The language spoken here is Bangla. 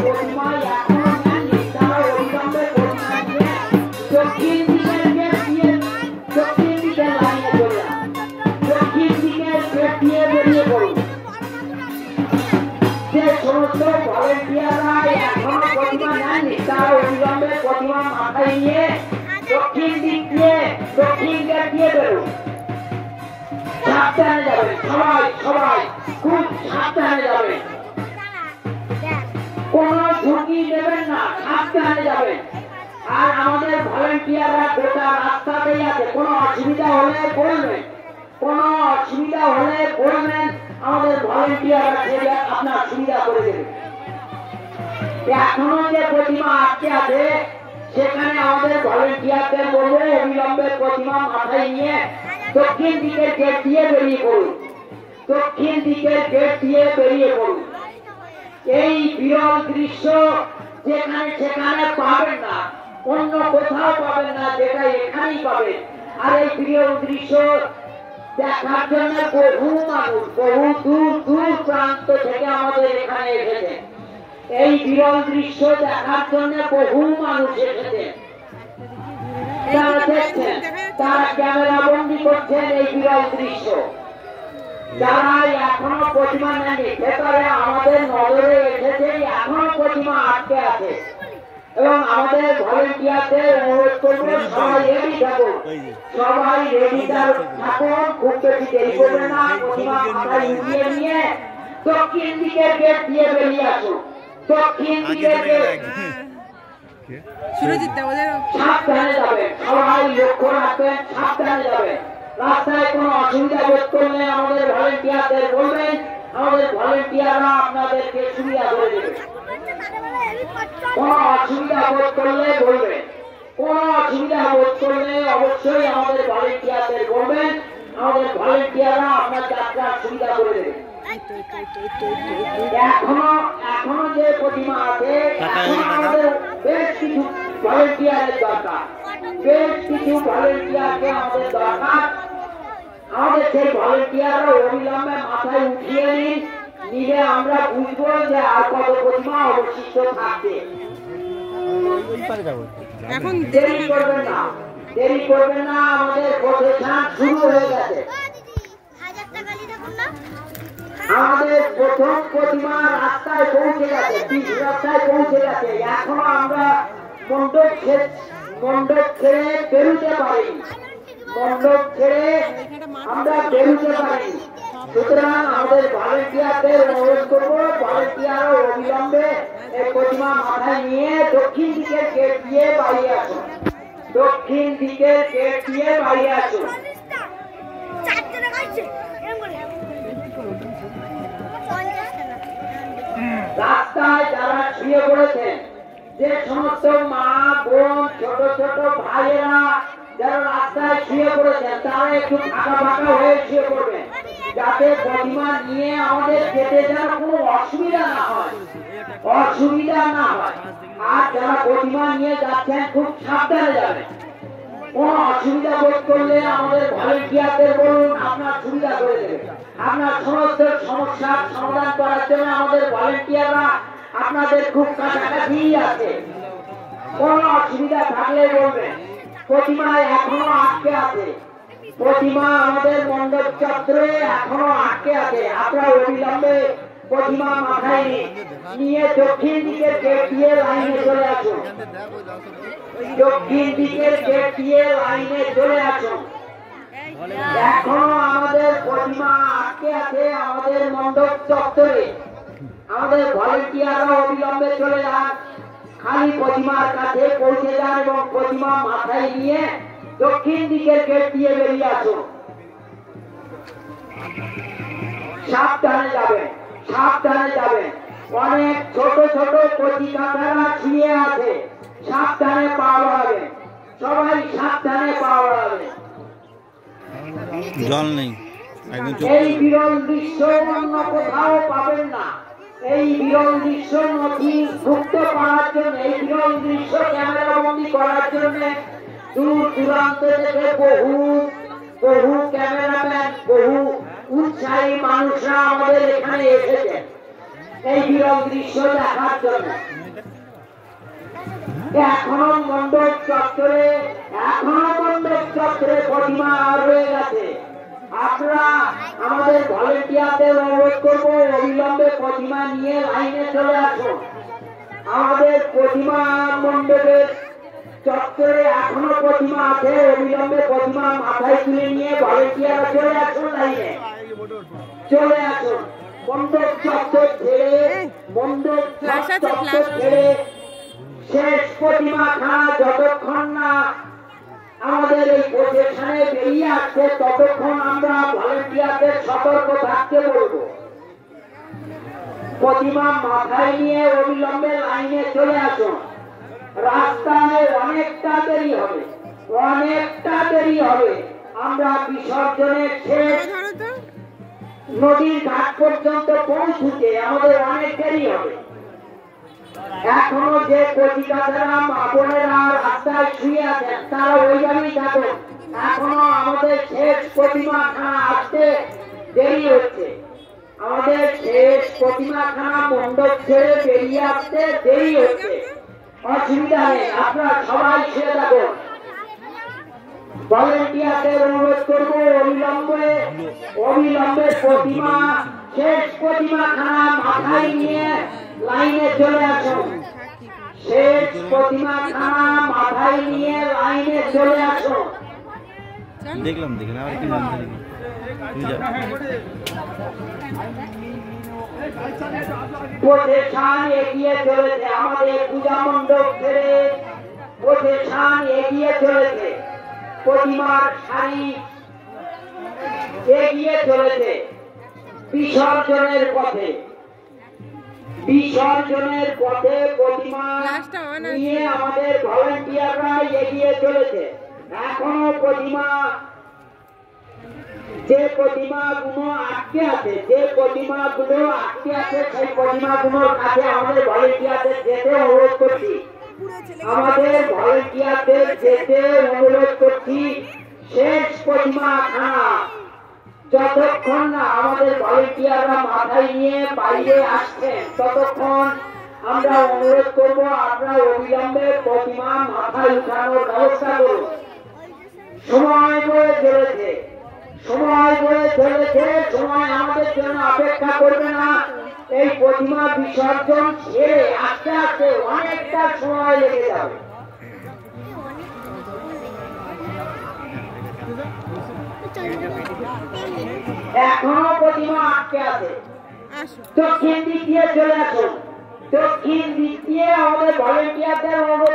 প্রতিমা এখনো নেননি, তারা অবিলম্বে প্রতিমা নিয়ে দক্ষিণ দিকের গেট দিয়ে দক্ষিণ দিকের লাইনে চলে যান। দক্ষিণ দিকের গেট দিয়ে বেরিয়ে পড়ুন। যে সমস্ত ভলেন্টিয়াররা এখনো প্রতিমা নেননি, তারা অবিলম্বে প্রতিমা মাথায় নিয়ে দক্ষিণ দিক দিয়ে দক্ষিণ গেট দিয়ে বেরোন। সাবধানে যাবেন, সবাই সবাই খুব সাবধানে যাবেন, কোন ঝুঁকি নেবেন না, সাবধানে যাবেন। আর আমাদের ভলেন্টিয়াররা গোটা রাস্তাতেই আছে, কোনো অসুবিধা হলে বলবেন, কোনো অসুবিধা হলে বলবেন, আমাদের ভলেন্টিয়াররা সেটা আপনার সুবিধা করে দেবে। এখনো যে প্রতিমা আটকে আছে সেখানে আমাদের ভলেন্টিয়ারদের বলবো অবিলম্বে প্রতিমা মাথায় নিয়ে দক্ষিণ দিকের গেট দিয়ে বেরিয়ে পড়ুন। দক্ষিণ দিকের গেট দিয়ে বেরিয়ে পড়ুন। এই বিরল দৃশ্য যেখানে সেখানে পাবেন না, অন্য কোথাও পাবেন না, যেটা এখানেই পাবেন। আর এই বিরল দৃশ্য দেখার জন্য বহু মানুষ বহু দূর দূর প্রান্ত থেকে আমাদের এখানে এসেছে। এই বিরল দৃশ্য দেখার জন্য বহু মানুষ এসেছে। তারা দেখছেন, তারা ক্যামেরা বন্দি করছেন এই বিরল দৃশ্য। যারা এখনো প্রতিমা নেননি, ভেতরে আমাদের নজরে এসেছে এখনো প্রতিমা আটকে আছে। এবং আমাদের ভলেন্টিয়ারদের অনুরোধ করবো সবাই রেডি থাকুন, সবাই রেডি থাকুন, খুব বেশি দেরি করবে না। প্রতিমা মাথায় উঠিয়ে নিয়ে দক্ষিণ দিকের গেট দিয়ে বেরিয়ে আসুন। দক্ষিণ দিকের গেট সাবধানে যাবেন, সবাই লক্ষ্য রাখবেন, সাবধানে যাবেন। রাস্তায় কোনো অসুবিধা বোধ করলে আমাদের ভলেন্টিয়ারদের বলবেন, আমাদের ভলেন্টিয়াররা আপনাদেরকে সুবিধা করে দেবে। কোনো অসুবিধা বোধ করলে বলবেন, কোনো অসুবিধা বোধ করলে অবশ্যই আমাদের ভলেন্টিয়ারদের বলবেন, আমাদের ভলেন্টিয়াররা আপনার যাত্রার সুবিধা করে দেবে। এখনো যে প্রতিমা আছে আমাদের বেশ কিছু ভলেন্টিয়ারের দরকার, বেশ কিছু ভলেন্টিয়ারকে আমাদের দরকার। আমাদের সেই ভলেন্টিয়াররা অবিলম্বে মাথায় উঠিয়ে নিলে আমরা বুঝবো যে আর কত প্রতিমা অবশিষ্ট থাকবে। এখন দেরি করবেন না, দেরি করবেন না, আমাদের প্রসেশন শুরু হয়ে গেছে। আমাদের প্রথম প্রতিমা রাস্তায় পৌঁছে গেছে, পিচ রাস্তায় পৌঁছে গেছে। এখনো আমরা মণ্ডপ ছেড়ে বেরোতে পারি, মণ্ডপ ছেড়ে আমরা বেরোতে পারি। সুতরাং আমাদের ভলেন্টিয়ারদের অনুরোধ করবো, ভলেন্টিয়ার অবিলম্বে এই প্রতিমা মাথায় নিয়ে দক্ষিণ দিকের গেট দিয়ে বাড়িয়ে আসুন। দক্ষিণ দিকের গেট দিয়ে বাড়িয়ে আসুন। রাস্তায় যারা শুয়ে পড়েছেন, যে সমস্ত মা বোন ছোট ছোট ভাইয়েরা যারা রাস্তায় শুয়ে পড়েছেন, তারা একটু ফাঁকা ফাঁকা হয়ে শুয়ে পড়বেন, যাতে প্রতিমা নিয়ে আমাদের যেতে যেন কোনো অসুবিধা না হয়, অসুবিধা না হয়। আর যারা প্রতিমা নিয়ে যাচ্ছেন খুব সাবধানে যাবেন। কোন অসুবিধা বোধ করলে আমাদের ভলেন্টিয়ারদের বলুন, আপনার সুবিধা করে দেবে। আপনার সমস্ত সমস্যার সমাধান করার জন্য আমাদের ভলেন্টিয়াররা আপনাদের খুব কাছাকাছি আছে। কোন অসুবিধা থাকলে বলবেন। প্রতিমা এখনো আটকে আছে, প্রতিমা আমাদের মণ্ডপ চত্বরে এখনো আটকে আছে। আপনারা অবিলম্বে প্রতিমা মাথায় নিয়ে দক্ষিণ দিকের গেট দিয়ে লাইনে চলে আসুন। দক্ষিণ দিকের গেট দিয়ে লাইনে চলে আসুন। এখনো আমাদের প্রতিমা আটকে আছে আমাদের মণ্ডপ চত্বরে। আমাদের ভলেন্টিয়াররা অবিলম্বে চলে যান, খালি প্রতিমার কাছে পৌঁছে যান এবং প্রতিমা মাথায় নিয়ে দক্ষিণ দিকের গেট দিয়ে বেরিয়ে আসুন। সাবধানে যাবেন, সাবধানে যাবেন। অনেক ছোট ছোট কচিকাঁচারা শুয়ে আছে, সাবধানে পা বাড়াবেন, সবাই সাবধানে পা বাড়াবেন। জল নেই, এই বিরল দৃশ্য অন্য কোথাও পাবেন না। এই বিরল দৃশ্য নথিভুক্ত করার জন্য, এই বিরল দৃশ্য ক্যামেরা বন্দি করার জন্য দূর দূরান্ত থেকে বহু ক্যামেরাম্যান, বহু উৎসাহী মানুষরা আমাদের এখানে এসেছেন। এই বিরল দৃশ্য দেখার জন্য। এখনো মণ্ডপ চত্বরে প্রতিমা রয়ে গেছে। আপনারা আমাদের ভলেন্টিয়ারদের অনুরোধ করবো অবিলম্বে প্রতিমা নিয়ে লাইনে চলে আসুন। আমাদের প্রতিমা মণ্ডপের চত্বরে এখনো প্রতিমা আছে, অবিলম্বে প্রতিমা মাথায় তুলে নিয়ে ভলেন্টিয়ার চলে আসুন, লাইনে চলে আসুন। মণ্ডপ চত্বর ছেড়ে শেষ প্রতিমা খানা যতক্ষণ না আমাদের এই প্রসেশনে বেরিয়ে আসছে ততক্ষণ আমরা ভলেন্টিয়ারদের সতর্ক থাকতে বলবো। প্রতিমা মাথায় নিয়ে অবিলম্বে লাইনে চলে আসুন। রাস্তায় অনেকটা দেরি হবে। আমরা বিসর্জনের শেষ নদীর ঘাট পর্যন্ত পৌঁছতে আমাদের অনেক দেরি হবে। এখনো যে কচিকাছেরা মা বোনেরা রাস্তায় শুয়ে আছেন তারা ওইভাবেই থাকুন। এখনো আমাদের শেষ প্রতিমাখানা আসতে দেরি হচ্ছে। আমাদের শেষ প্রতিমাখানা মণ্ডপ ছেড়ে বেরিয়ে আসতে দেরি হচ্ছে। অসুবিধা নেই, আপনারা সবাই শুয়ে থাকুন। ভলেন্টিয়ারদের অনুরোধ করবো অবিলম্বে শেষ প্রতিমাখানা মাথায় নিয়ে লাইনে চলে আসুন। শেষ প্রতিমাখানা মাথায় নিয়ে লাইনে চলে আসুন। দেখলাম আর কি জানতে প্রসেশন এগিয়ে চলেছে। আমাদের পূজা মণ্ডপ ছেড়ে প্রসেশন এগিয়ে চলেছে। প্রতিমার সারি এগিয়ে চলেছে বিসর্জনের পথে। প্রতিমা নিয়ে আমাদের ভলেন্টিয়াররা এগিয়ে চলেছে। এখনো যে প্রতিমাগুলো আটকে আছে সেই প্রতিমাগুলোর কাছে আমাদের ভলেন্টিয়ারদের যেতে অনুরোধ করছি। শেষ প্রতিমাখানা যতক্ষণ না আমাদের ভলেন্টিয়াররা মাথায় নিয়ে বাইরে আসছেন ততক্ষণ আমরা অনুরোধ করবো আপনারা অবিলম্বে প্রতিমা মাথায় উঠানোর ব্যবস্থা করুন। সময় বয়ে চলেছে, সময় আমাদের জন্য অপেক্ষা করবে না। এই প্রতিমা বিসর্জন ছেড়ে আস্তে আস্তে অনেকটা সময় লেগে যাবে। এখনো প্রতিমা আটকে আছে। দক্ষিণ দিক দিয়ে চলে আসুন। দক্ষিণ দিক দিয়ে আমাদের ভলেন্টিয়ারদের অনুরোধ